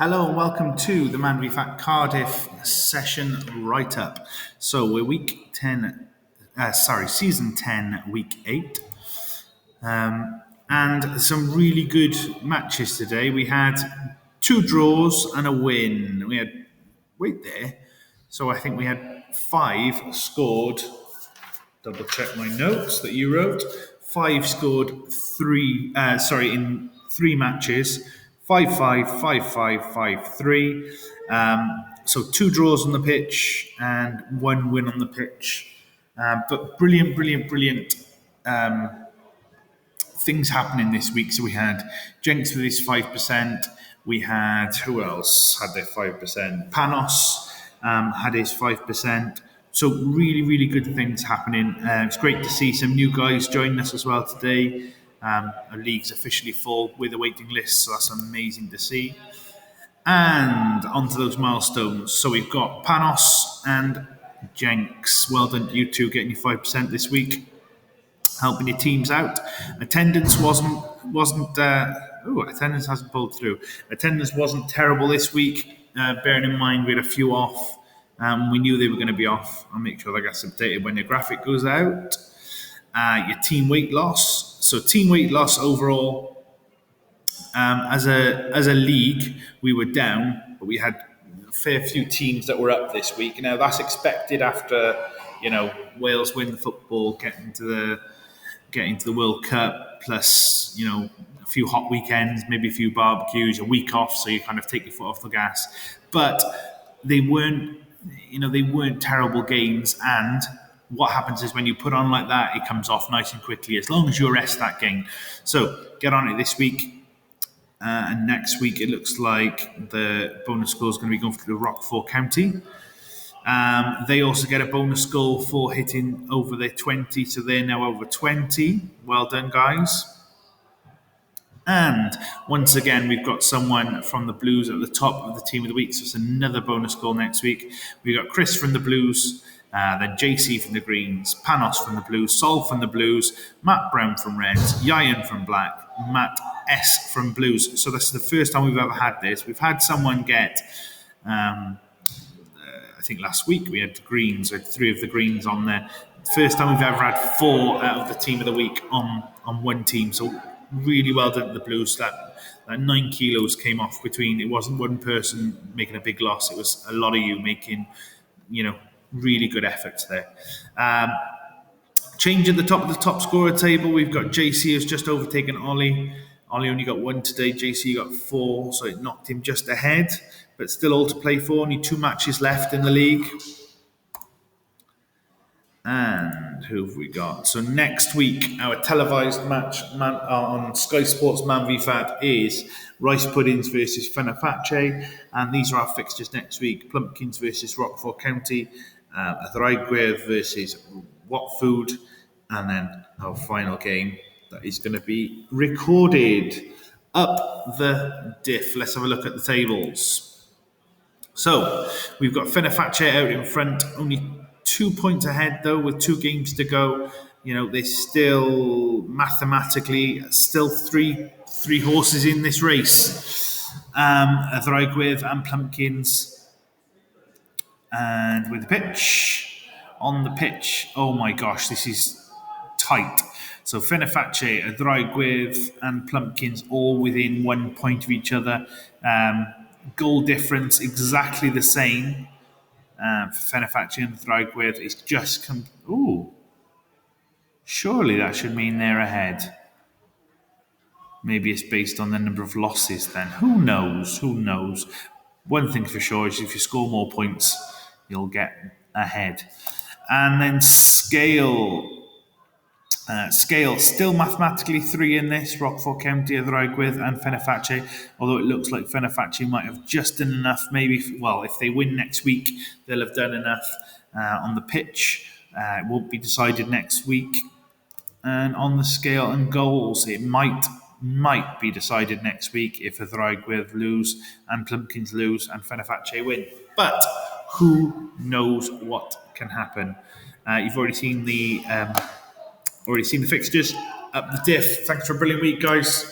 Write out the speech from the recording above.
Hello and welcome to the MvFF Cardiff session write-up. So we're season 10, week 8. And some really good matches today. We had 2 draws and a win. So I think we had 5 scored. Double check my notes that you wrote. 5 scored in 3 matches. 5-5, 5-5, 5-3. So 2 draws on the pitch and 1 win on the pitch. But brilliant things happening this week. So we had Jenks with his 5%. We had, who else had their 5%? Panos had his 5%. So really good things happening. It's great to see some new guys join us as well today. Our league's officially full with a waiting list, so that's amazing to see. And onto those milestones. So we've got Panos and Jenks. Well done, you two, getting your 5% this week, helping your teams out. Attendance attendance hasn't pulled through. Attendance wasn't terrible this week. Bearing in mind we had a few off. We knew they were going to be off. I'll make sure that gets updated when the graphic goes out. Your team weight loss. So team weight loss overall, as a league, we were down, but we had a fair few teams that were up this week. Now that's expected after, Wales win the football, getting to the World Cup, plus, a few hot weekends, maybe a few barbecues, a week off, so you kind of take your foot off the gas. But they weren't terrible games, and what happens is when you put on like that, it comes off nice and quickly, as long as you arrest that game. So get on it this week. And next week, it looks like the bonus score is going to be going for the Rockford County. They also get a bonus goal for hitting over their 20, so they're now over 20. Well done, guys. And once again, we've got someone from the Blues at the top of the team of the week, so it's another bonus goal next week. We've got Chris from the Blues, then JC from the Greens, Panos from the Blues, Sol from the Blues, Matt Brown from Reds, Yayan from Black, Matt S from Blues. So this is the first time we've ever had this. We've had someone get, I think last week we had the Greens, we had 3 of the Greens on there. First time we've ever had 4 out of the team of the week on one team. So really well done to the Blues. That 9 kilos came off between. It wasn't one person making a big loss. It was a lot of you making, really good efforts there. Change at the top of the top scorer table. We've got JC has just overtaken Ollie. Ollie only got 1 today. JC got 4, so it knocked him just ahead. But still all to play for. Only 2 matches left in the league. And who have we got? So next week, our televised match on Sky Sports MvFF is Rice Puddings versus Fenerbahce. And these are our fixtures next week. Plumpkins versus Rockford County. Athraigwyr versus Watford. And then our final game that is going to be recorded. Up the diff. Let's have a look at the tables. So we've got Fenerbahce out in front, only 2 points ahead though, with 2 games to go. They're still mathematically three horses in this race. Athraigwyr and Plumpkins. And with the pitch, on the pitch, oh my gosh, this is tight. So Fenerbahce, Athraigwyr and Plumpkins all within 1 point of each other. Goal difference exactly the same. For Fenerbahce and Athraigwyr, it's just come. Ooh, surely that should mean they're ahead. Maybe it's based on the number of losses then. Who knows? One thing for sure is if you score more points, you'll get ahead. And then Scale still mathematically 3 in this. Rockford County, Athraigwyr and Fenerbahce. Although it looks like Fenerbahce might have just done enough. Maybe, if they win next week, they'll have done enough on the pitch. It won't be decided next week. And on the scale and goals, it might be decided next week if Athraigwyr lose and Plumpkins lose and Fenerbahce win. But who knows what can happen? You've already seen the fixtures. Up the diff. Thanks for a brilliant week, guys.